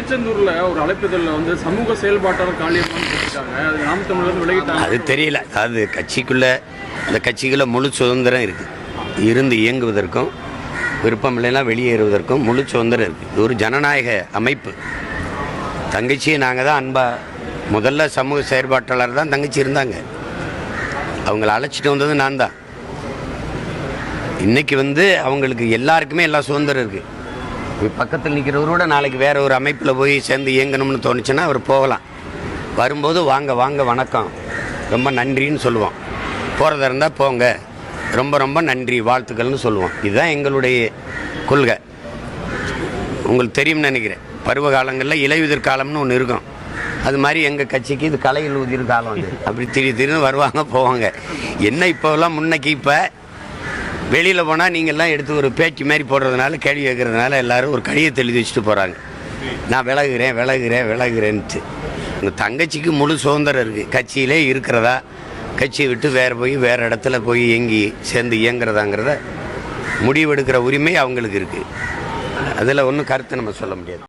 திருச்செந்தூர்ல ஒரு அழைப்புதல்ல வந்து சமூக செயல்பாட்டாளர் காளியம்மான்னு போட்டிருக்காங்க. அது நாம் தமிழர் விலகிட்டாங்க. அது தெரியல. அது கட்சிக்குள்ள இந்த கட்சிக்குள்ள முழு சுதந்திரம் இருக்குது. இருந்து இயங்குவதற்கும் விருப்பமில்லைனா வெளியேறுவதற்கும் முழு சுதந்திரம் இருக்குது. இது ஒரு ஜனநாயக அமைப்பு. தங்கச்சியை நாங்கள் தான் முதல்ல சமூக செயற்பாட்டாளர் தான் தங்கச்சி இருந்தாங்க. அவங்கள அழைச்சிட்டு வந்தது நான் தான். இன்றைக்கி அவங்களுக்கு எல்லாருக்குமே எல்லா சுதந்திரம் இருக்குது. பக்கத்தில் நிற்கிறவரோட நாளைக்கு வேறு ஒரு அமைப்பில் போய் சேர்ந்து இயங்கணும்னு தோணுச்சுன்னா அவர் போகலாம். வரும்போது வாங்க வாங்க வணக்கம் ரொம்ப நன்றின்னு சொல்லுவோம். போகிறதா இருந்தால் போங்க ரொம்ப ரொம்ப நன்றி வாழ்த்துக்கள்னு சொல்லுவோம். இதுதான் எங்களுடைய கொள்கை. உங்களுக்கு தெரியும்னு நினைக்கிறேன். பருவ காலங்களில் இலையுதிர் காலம்னு ஒன்று இருக்கும். அது மாதிரி எங்கள் கட்சிக்கு இது கலையில் உதிர் காலம். அது அப்படி திடீர்னு வருவாங்க போவாங்க. என்ன இப்போலாம் முன்னைக்கு இப்போ வெளியில் போனால் நீங்கள்லாம் எடுத்து ஒரு பேச்சு மாதிரி போடுறதுனால கேள்வி கேட்குறதுனால எல்லோரும் ஒரு கடிதத்தை எழுதி வச்சுட்டு போகிறாங்க. நான் விலகுறேன்ட்டு. உங்கள் தங்கச்சிக்கு முழு சுதந்திரம் இருக்குது. கட்சியிலே இருக்கிறதா, கட்சியை விட்டு வேறு இடத்துல போய் சேர்ந்து இயங்குறதாங்கிறத முடிவெடுக்கிற உரிமை அவங்களுக்கு இருக்குது. அதில் ஒன்றும் கருத்தை நம்ம சொல்ல முடியாது.